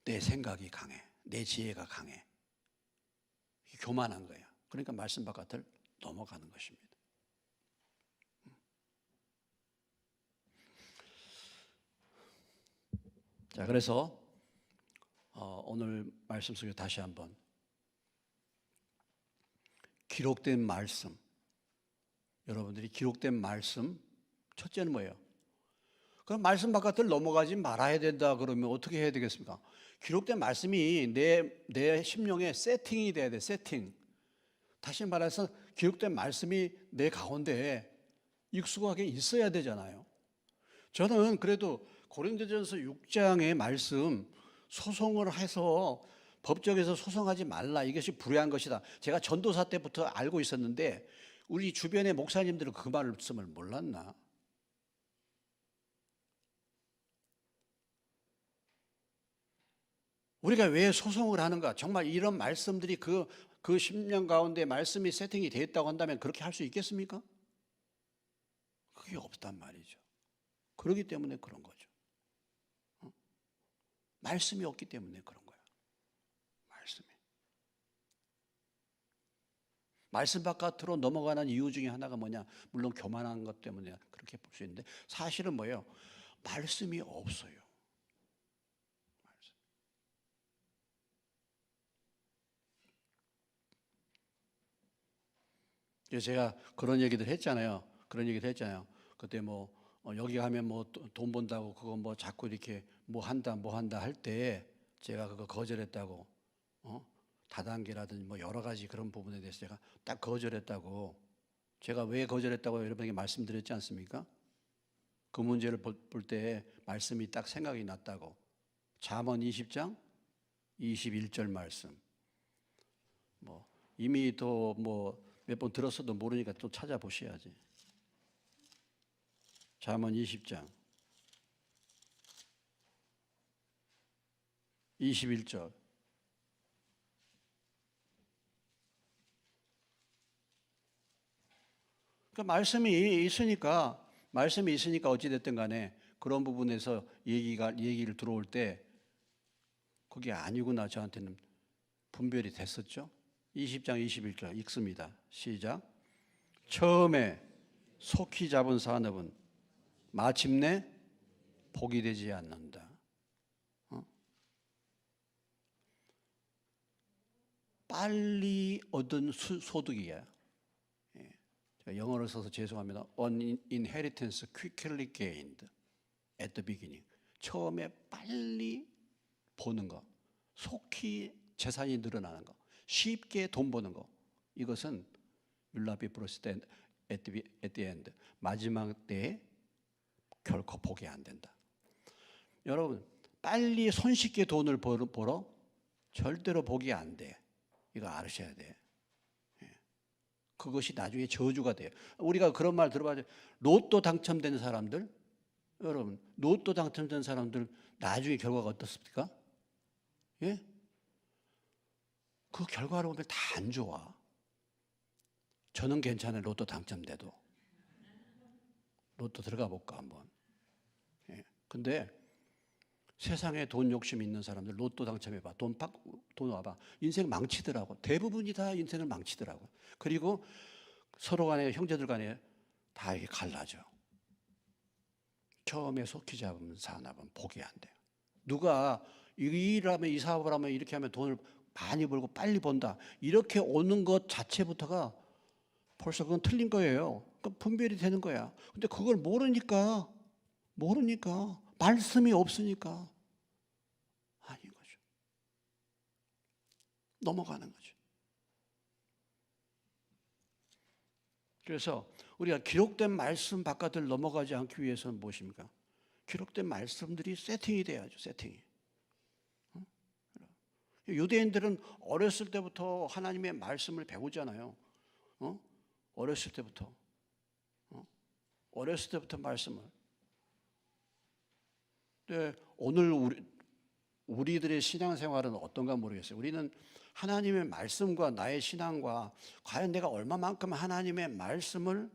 내 생각이 강해. 내 지혜가 강해. 교만한 거예요. 그러니까 말씀 바깥을 넘어가는 것입니다. 자, 그래서 오늘 말씀 속에 다시 한번 기록된 말씀, 여러분들이 기록된 말씀, 첫째는 뭐예요? 그럼 말씀 바깥을 넘어가지 말아야 된다 그러면 어떻게 해야 되겠습니까? 기록된 말씀이 내 심령에 세팅이 돼야 돼. 세팅. 다시 말해서 기록된 말씀이 내 가운데 익숙하게 있어야 되잖아요. 저는 그래도 고린도전서 6장의 말씀, 소송을 해서 법적에서 소송하지 말라, 이것이 불의한 것이다, 제가 전도사 때부터 알고 있었는데 우리 주변의 목사님들은 그 말씀을 몰랐나? 우리가 왜 소송을 하는가? 정말 이런 말씀들이 그 10년 가운데 말씀이 세팅이 되어 있다고 한다면 그렇게 할 수 있겠습니까? 그게 없단 말이죠. 그렇기 때문에 그런 거죠. 말씀이 없기 때문에 그런 거야. 말씀 바깥으로 넘어가는 이유 중에 하나가 뭐냐? 물론 교만한 것 때문에 그렇게 볼 수 있는데 사실은 뭐예요? 말씀이 없어요. 그래서 제가 그런 얘기들 했잖아요. 그때 뭐 여기 가면 뭐 돈 번다고 그거 뭐 자꾸 이렇게 뭐 한다 할 때 제가 그거 거절했다고, 다단계라든지 뭐 여러 가지 그런 부분에 대해서 제가 딱 거절했다고, 제가 왜 거절했다고 여러분에게 말씀드렸지 않습니까? 그 문제를 볼 때 말씀이 딱 생각이 났다고. 잠언 20장 21절 말씀. 뭐 이미 또 뭐 몇 번 들었어도 모르니까 또 찾아보셔야지. 잠언 20장 21절. 그러니까 말씀이 있으니까 어찌 됐든 간에 그런 부분에서 얘기를 들어올 때 그게 아니구나, 저한테는 분별이 됐었죠. 20장 21절 읽습니다. 시작. 처음에 속히 잡은 산업은 마침내 복이 되지 않는다. 빨리 얻은 소득이야. 영어를 써서 죄송합니다. An inheritance quickly gained at the beginning. 처음에 빨리 버는 거, 속히 재산이 늘어나는 거, 쉽게 돈 버는 거, 이것은 will not be prospered at the end. 마지막 때에 결코 복이 안 된다. 여러분, 빨리 손쉽게 돈을 벌어 절대로 복이 안 돼. 이거 아셔야 돼. 그것이 나중에 저주가 돼요. 우리가 그런 말 들어봐야죠. 로또 당첨된 사람들, 여러분, 로또 당첨된 사람들 나중에 결과가 어떻습니까? 예? 그 결과를 보면 다 안 좋아. 저는 괜찮아요. 로또 당첨돼도. 로또 들어가 볼까 한번. 예. 근데 세상에 돈 욕심 있는 사람들 로또 당첨해봐. 돈 와봐. 인생 망치더라고. 대부분이 다 인생을 망치더라고. 그리고 서로 간에, 형제들 간에 다 이게 갈라져. 처음에 속히 잡으면 산업은 복이 안 돼요. 누가 이 일을 하면, 이 사업을 하면, 이렇게 하면 돈을 많이 벌고 빨리 번다, 이렇게 오는 것 자체부터가 벌써 그건 틀린 거예요. 그러니까 분별이 되는 거야. 근데 그걸 모르니까 말씀이 없으니까 아닌 거죠. 넘어가는 거죠. 그래서 우리가 기록된 말씀 바깥을 넘어가지 않기 위해서는 무엇입니까? 기록된 말씀들이 세팅이 돼야죠. 세팅이. 유대인들은 어렸을 때부터 하나님의 말씀을 배우잖아요. 어렸을 때부터 말씀을. 근데 오늘 우리들의 신앙생활은 어떤가 모르겠어요. 우리는 하나님의 말씀과 나의 신앙과 과연 내가 얼마만큼 하나님의 말씀을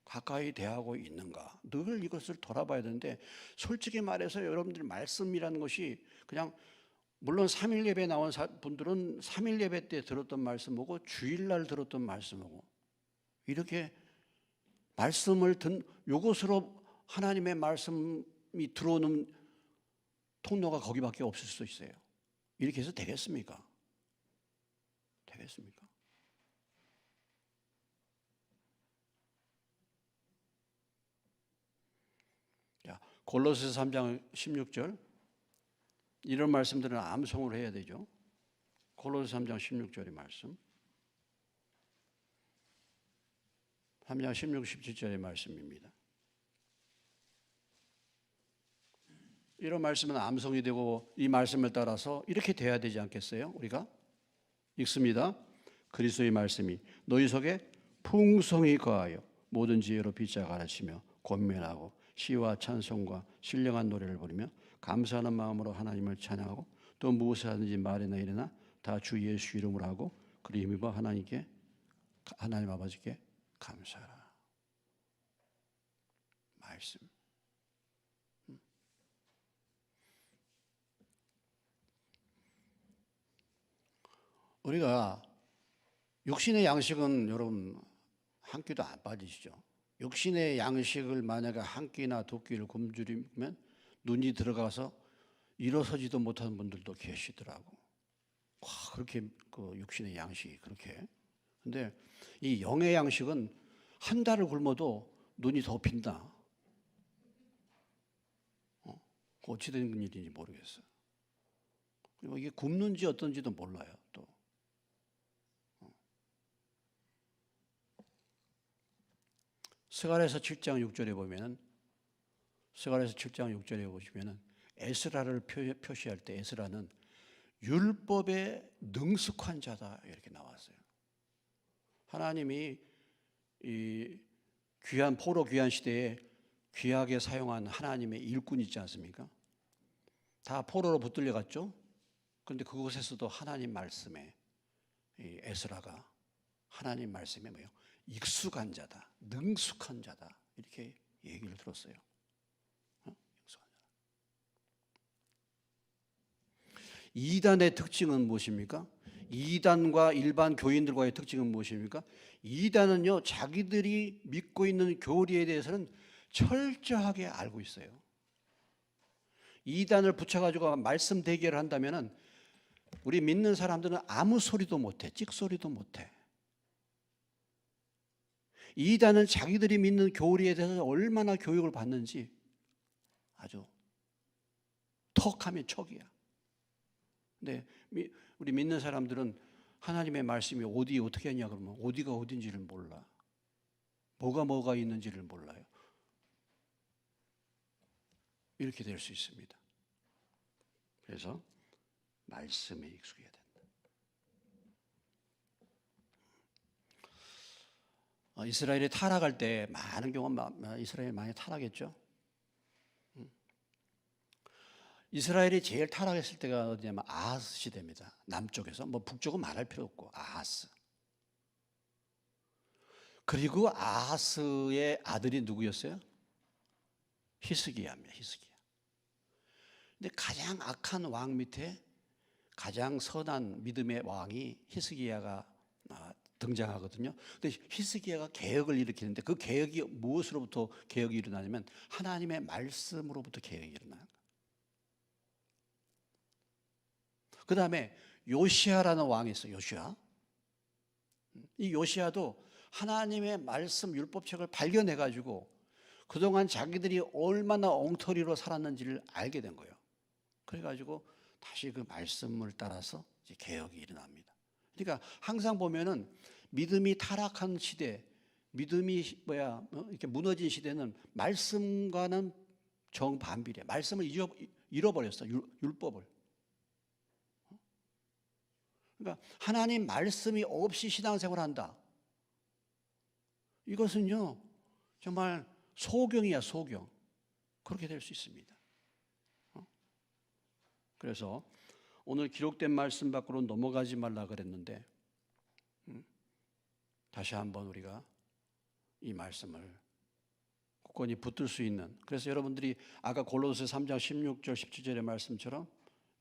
가까이 대하고 있는가, 늘 이것을 돌아봐야 되는데, 솔직히 말해서 여러분들 말씀이라는 것이 그냥, 물론 3일 예배 나온 분들은 3일 예배 때 들었던 말씀하고 주일날 들었던 말씀하고 이렇게 말씀을 요것으로 하나님의 말씀이 들어오는 통로가 거기밖에 없을 수 있어요. 이렇게 해서 되겠습니까? 되겠습니까? 자, 골로새서 3장 16절 이런 말씀들은 암송을 해야 되죠. 골로새 3장 16절의 말씀, 3장 16, 17절의 말씀입니다. 이런 말씀은 암송이 되고 이 말씀을 따라서 이렇게 돼야 되지 않겠어요? 우리가 읽습니다. 그리스도의 말씀이 너희 속에 풍성히 거하여 모든 지혜로 빗자 가르치며 권면하고 시와 찬송과 신령한 노래를 부르며 감사하는 마음으로 하나님을 찬양하고 또 무엇을 하든지 말이나 일이나 다 주 예수 이름으로 하고 그리 힘입어 하나님 아버지께 감사하라. 말씀. 우리가 육신의 양식은 여러분 한 끼도 안 빠지시죠? 육신의 양식을 만약에 한 끼나 두 끼를 굶주리면 눈이 들어가서 일어서지도 못하는 분들도 계시더라고. 와, 그렇게 그 육신의 양식이 그렇게. 근데 이 영의 양식은 한 달을 굶어도 눈이 더 빈다. 어찌 된 일인지 모르겠어요. 그리고 이게 굶는지 어떤지도 몰라요. 또 스가랴서 7장 6절에 보면은 스가랴서 7장 6절에 보시면은 에스라를 표시할 때 에스라는 율법에 능숙한 자다 이렇게 나왔어요. 하나님이 이 귀한 포로 귀한 시대에 귀하게 사용한 하나님의 일꾼 있지 않습니까? 다 포로로 붙들려 갔죠. 그런데 그곳에서도 하나님 말씀에 이 에스라가 하나님 말씀에 뭐예요? 익숙한 자다, 능숙한 자다 이렇게 얘기를 들었어요. 익숙한 자다. 이단의 특징은 무엇입니까? 이단과 일반 교인들과의 특징은 무엇입니까? 이단은요 자기들이 믿고 있는 교리에 대해서는 철저하게 알고 있어요. 이단을 붙여가지고 말씀 대결을 한다면은 우리 믿는 사람들은 아무 소리도 못해, 찍소리도 못해. 이단은 자기들이 믿는 교리에 대해서 얼마나 교육을 받는지 아주 턱하면 척이야. 근데 우리 믿는 사람들은 하나님의 말씀이 어디 어떻게 하냐 그러면 어디가 어딘지를 몰라. 뭐가 있는지를 몰라요. 이렇게 될 수 있습니다. 그래서 말씀에 익숙해야 된다. 이스라엘이 타락할 때 많은 경우 이스라엘이 많이 타락했죠. 이스라엘이 제일 타락했을 때가 어디냐면 아하스 시대입니다. 남쪽에서 뭐 북쪽은 말할 필요 없고 아하스. 그리고 아하스의 아들이 누구였어요? 히스기야입니다. 히스기야. 근데 가장 악한 왕 밑에 가장 선한 믿음의 왕이 히스기야가 등장하거든요. 근데 히스기야가 개혁을 일으키는데 그 개혁이 무엇으로부터 개혁이 일어나냐면 하나님의 말씀으로부터 개혁이 일어나는 거예요. 그 다음에 요시아라는 왕이 있어요. 요시아. 이 요시아도 하나님의 말씀 율법책을 발견해가지고 그동안 자기들이 얼마나 엉터리로 살았는지를 알게 된 거예요. 그래가지고 다시 그 말씀을 따라서 이제 개혁이 일어납니다. 그러니까 항상 보면은 믿음이 타락한 시대, 믿음이 이렇게 무너진 시대는 말씀과는 정반비례. 말씀을 잃어버렸어, 율법을. 그러니까 하나님 말씀이 없이 신앙생활한다. 이것은요 정말 소경이야, 소경. 그렇게 될 수 있습니다. 그래서 오늘 기록된 말씀 밖으로 넘어가지 말라 그랬는데 다시 한번 우리가 이 말씀을 굳건히 붙들 수 있는, 그래서 여러분들이 아까 골로새 3장 16절 17절의 말씀처럼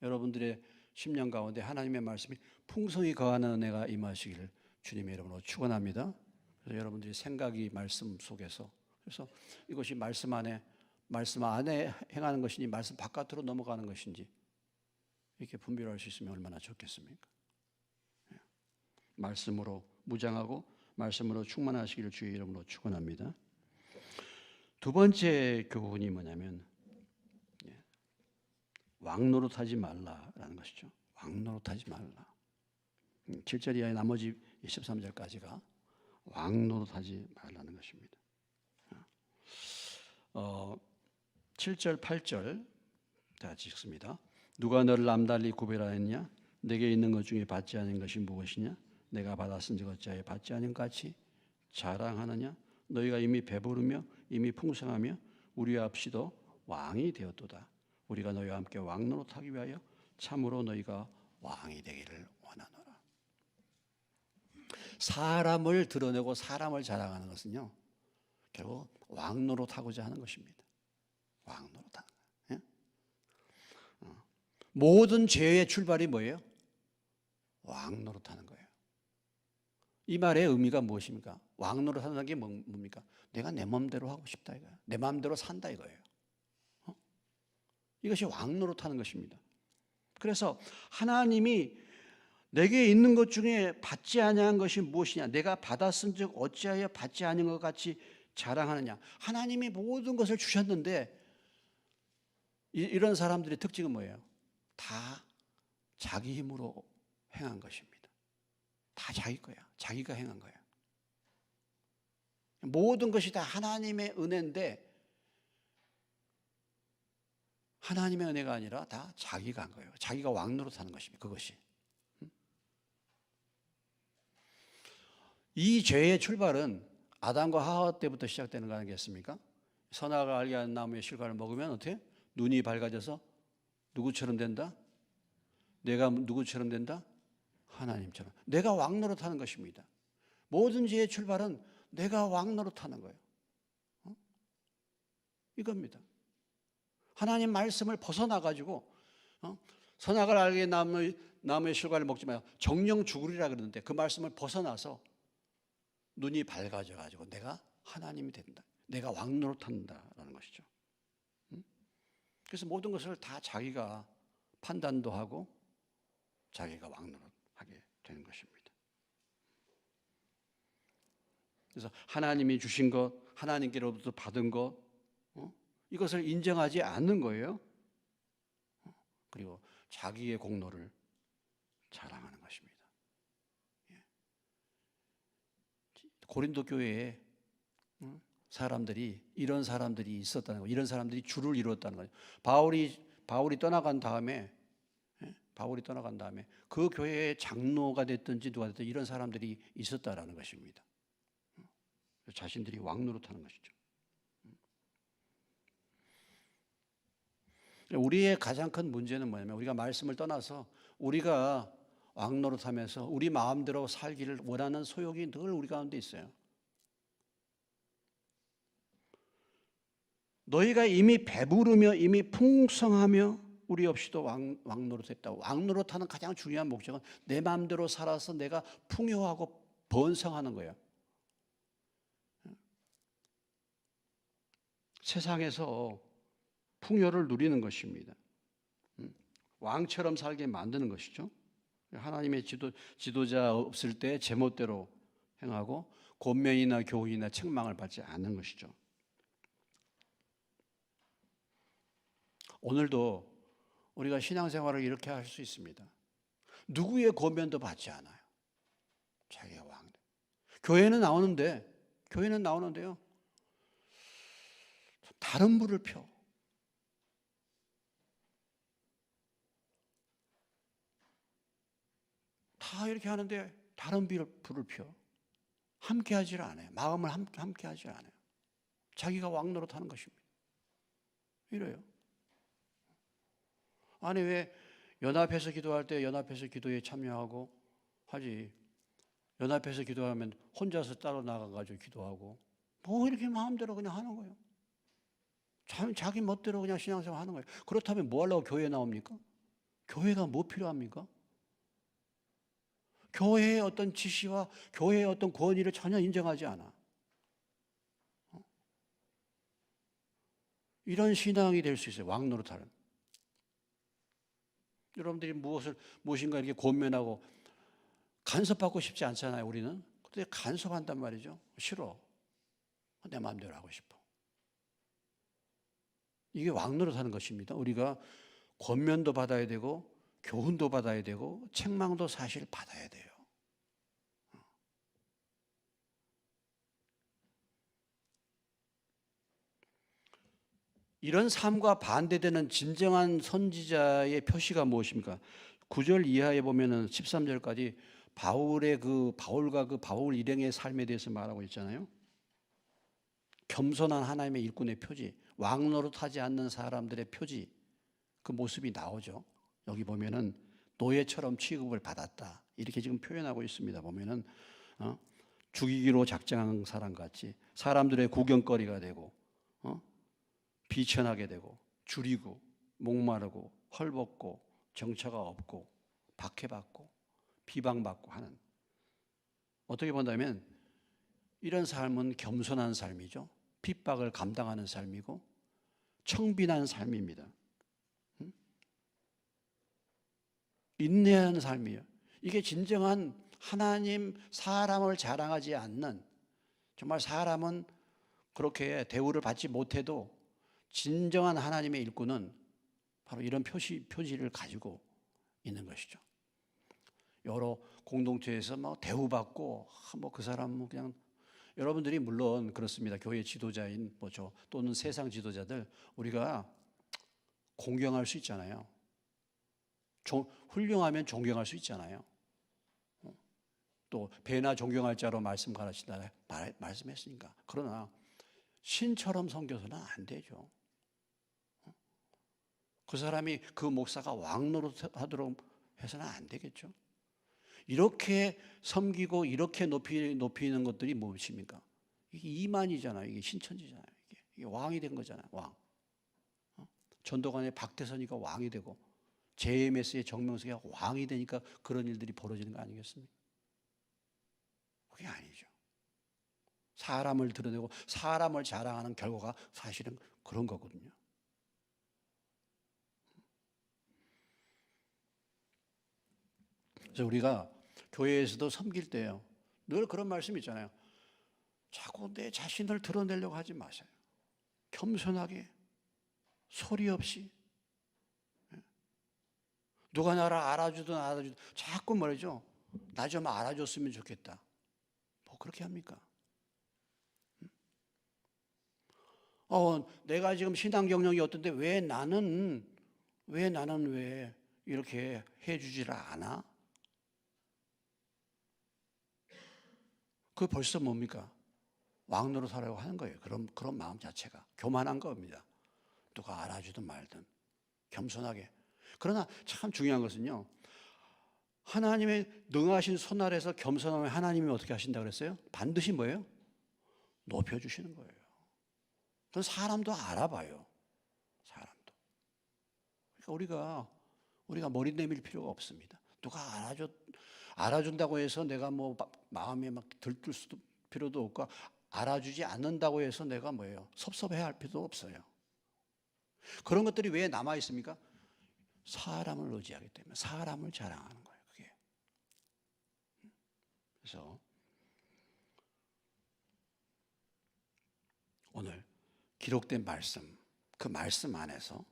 여러분들의 심령 가운데 하나님의 말씀이 풍성히 거하는 은혜가 임하시기를 주님의 이름으로 축원합니다. 그래서 여러분들이 생각이 말씀 속에서, 그래서 이것이 말씀 안에 행하는 것인지 말씀 바깥으로 넘어가는 것인지 이렇게 분별할 수 있으면 얼마나 좋겠습니까? 말씀으로 무장하고 말씀으로 충만하시기를 주의 이름으로 축원합니다. 두 번째 교훈이 뭐냐면 왕노릇하지 말라라는 것이죠. 왕노릇하지 말라. 7절 이하의 나머지 13절까지가 왕노릇하지 말라는 것입니다. 7절, 8절 다 같이 읽습니다. 누가 너를 남달리 구별하였냐? 내게 있는 것 중에 받지 않은 것이 무엇이냐? 내가 받았은즉 어찌하여 받지 않은 것 같이 자랑하느냐? 너희가 이미 배부르며 이미 풍성하며 우리와 없이도 왕이 되었도다. 우리가 너희와 함께 왕노릇하기 위하여 참으로 너희가 왕이 되기를 원하노라. 사람을 드러내고 사람을 자랑하는 것은요, 결국 왕노릇하고자 하는 것입니다. 왕노릇하는 거예요. 모든 죄의 출발이 뭐예요? 왕노릇하는 거예요. 이 말의 의미가 무엇입니까? 왕노릇하는 게 뭡니까? 내가 내 마음대로 하고 싶다 이거예요. 내 마음대로 산다 이거예요. 이것이 왕노릇하는 것입니다. 그래서 하나님이 내게 있는 것 중에 받지 아니한 것이 무엇이냐? 내가 받았은즉 어찌하여 받지 아닌 것 같이 자랑하느냐? 하나님이 모든 것을 주셨는데 이런 사람들의 특징은 뭐예요? 다 자기 힘으로 행한 것입니다. 다 자기 거야. 자기가 행한 거야. 모든 것이 다 하나님의 은혜인데 하나님의 은혜가 아니라 다 자기가 한 거예요. 자기가 왕노릇하는 것입니다. 그것이. 이 죄의 출발은 아담과 하와 때부터 시작되는 거 아니겠습니까? 선악을 알게 하는 나무의 실과를 먹으면 어떻게? 눈이 밝아져서 누구처럼 된다? 내가 누구처럼 된다? 하나님처럼. 내가 왕노릇하는 것입니다. 모든 죄의 출발은 내가 왕노릇하는 거예요. 이겁니다. 하나님 말씀을 벗어나가지고 선악을 알게 나무의 실과를 먹지 마요. 정령 죽으리라 그러는데 그 말씀을 벗어나서 눈이 밝아져가지고 내가 하나님이 된다. 내가 왕노릇한다라는 것이죠. 그래서 모든 것을 다 자기가 판단도 하고 자기가 왕노릇하게 되는 것입니다. 그래서 하나님이 주신 것, 하나님께로부터 받은 것, 이것을 인정하지 않는 거예요. 그리고 자기의 공로를 자랑하는 것입니다. 고린도 교회에 사람들이 이런 사람들이 있었다는 거, 이런 사람들이 주를 이루었다는 거죠. 바울이 떠나간 다음에 그 교회의 장로가 됐든지 누가 됐든지 이런 사람들이 있었다라는 것입니다. 자신들이 왕노릇하는 것이죠. 우리의 가장 큰 문제는 뭐냐면 우리가 말씀을 떠나서 우리가 왕노릇하면서 우리 마음대로 살기를 원하는 소욕이 늘 우리 가운데 있어요. 너희가 이미 배부르며 이미 풍성하며 우리 없이도 왕노릇했다. 왕노릇하는 가장 중요한 목적은 내 마음대로 살아서 내가 풍요하고 번성하는 거예요. 세상에서 풍요를 누리는 것입니다. 왕처럼 살게 만드는 것이죠. 하나님의 지도자 없을 때 제멋대로 행하고 권면이나 교훈이나 책망을 받지 않는 것이죠. 오늘도 우리가 신앙생활을 이렇게 할 수 있습니다. 누구의 권면도 받지 않아요. 자기가 왕. 교회는 나오는데요. 다른 불을 펴. 다 이렇게 하는데 다른 불을 펴. 함께 하질 않아요. 마음을 함께 하질 않아요. 자기가 왕노릇하는 것입니다. 이래요. 아니 왜 연합해서 기도할 때 연합해서 기도에 참여하고 하지. 연합해서 기도하면 혼자서 따로 나가가지고 기도하고 뭐 이렇게 마음대로 그냥 하는 거예요. 자기 멋대로 그냥 신앙생활 하는 거예요. 그렇다면 뭐 하려고 교회에 나옵니까? 교회가 뭐 필요합니까? 교회의 어떤 지시와 교회의 어떤 권위를 전혀 인정하지 않아. 이런 신앙이 될 수 있어요. 왕노릇하는. 여러분들이 무엇인가 이렇게 권면하고 간섭받고 싶지 않잖아요. 우리는. 근데 간섭한단 말이죠. 싫어. 내 마음대로 하고 싶어. 이게 왕노릇하는 것입니다. 우리가 권면도 받아야 되고 교훈도 받아야 되고 책망도 사실 받아야 돼요. 이런 삶과 반대되는 진정한 선지자의 표시가 무엇입니까? 9절 이하에 보면은 13절까지 바울과 그 바울 일행의 삶에 대해서 말하고 있잖아요. 겸손한 하나님의 일꾼의 표지, 왕노릇하지 않는 사람들의 표지, 그 모습이 나오죠. 여기 보면은 노예처럼 취급을 받았다. 이렇게 지금 표현하고 있습니다. 보면은 죽이기로 작정한 사람 같이 사람들의 구경거리가 되고 비천하게 되고 줄이고 목마르고 헐벗고 정처가 없고 박해받고 비방받고 하는, 어떻게 본다면 이런 삶은 겸손한 삶이죠. 핍박을 감당하는 삶이고 청빈한 삶입니다. 인내하는 삶이에요. 이게 진정한 하나님, 사람을 자랑하지 않는, 정말 사람은 그렇게 대우를 받지 못해도 진정한 하나님의 일꾼은 바로 이런 표지를 가지고 있는 것이죠. 여러 공동체에서 뭐 대우받고 뭐 그 사람은 그냥, 여러분들이 물론 그렇습니다. 교회 지도자인 뭐죠 또는 세상 지도자들 우리가 공경할 수 있잖아요. 훌륭하면 존경할 수 있잖아요. 또 배나 존경할 자로 말씀 가르친다 말씀했으니까. 그러나 신처럼 섬겨서는 안 되죠. 그 사람이 그 목사가 왕노릇하도록 해서는 안 되겠죠. 이렇게 섬기고 이렇게 높이는 것들이 무엇입니까? 이게 이만이잖아요. 이게 신천지잖아요. 이게 왕이 된 거잖아요. 왕. 전도관의 박태선이가 왕이 되고 JMS의 정명석이가 왕이 되니까 그런 일들이 벌어지는 거 아니겠습니까? 그게 아니죠. 사람을 드러내고 사람을 자랑하는 결과가 사실은 그런 거거든요. 그래서 우리가 교회에서도 섬길 때요, 늘 그런 말씀 있잖아요. 자꾸 내 자신을 드러내려고 하지 마세요. 겸손하게, 소리 없이. 누가 나를 알아주든 자꾸 말이죠. 나 좀 알아줬으면 좋겠다. 뭐 그렇게 합니까? 내가 지금 신앙 경력이 어떤데 왜 나는 왜 이렇게 해주질 않아? 그 벌써 뭡니까? 왕노릇 하려고 하는 거예요. 그런 마음 자체가 교만한 겁니다. 누가 알아주든 말든 겸손하게. 그러나 참 중요한 것은요, 하나님의 능하신 손 아래서 겸손하면 하나님이 어떻게 하신다고 그랬어요? 반드시 뭐예요? 높여주시는 거예요. 그건 사람도 알아봐요. 사람도. 그러니까 우리가 머리 내밀 필요가 없습니다. 누가 알아준다고 해서 내가 뭐 마음에 막 들뜰 수도 필요도 없고, 알아주지 않는다고 해서 내가 뭐예요? 섭섭해할 필요도 없어요. 그런 것들이 왜 남아 있습니까? 사람을 의지하기 때문에, 사람을 자랑하는 거예요. 그게. 그래서 오늘 기록된 말씀, 그 말씀 안에서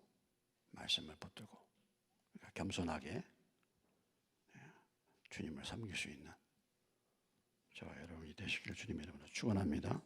말씀을 붙들고 겸손하게 주님을 섬길 수 있는 저와 여러분이 되시기를 주님의 이름으로 축원합니다.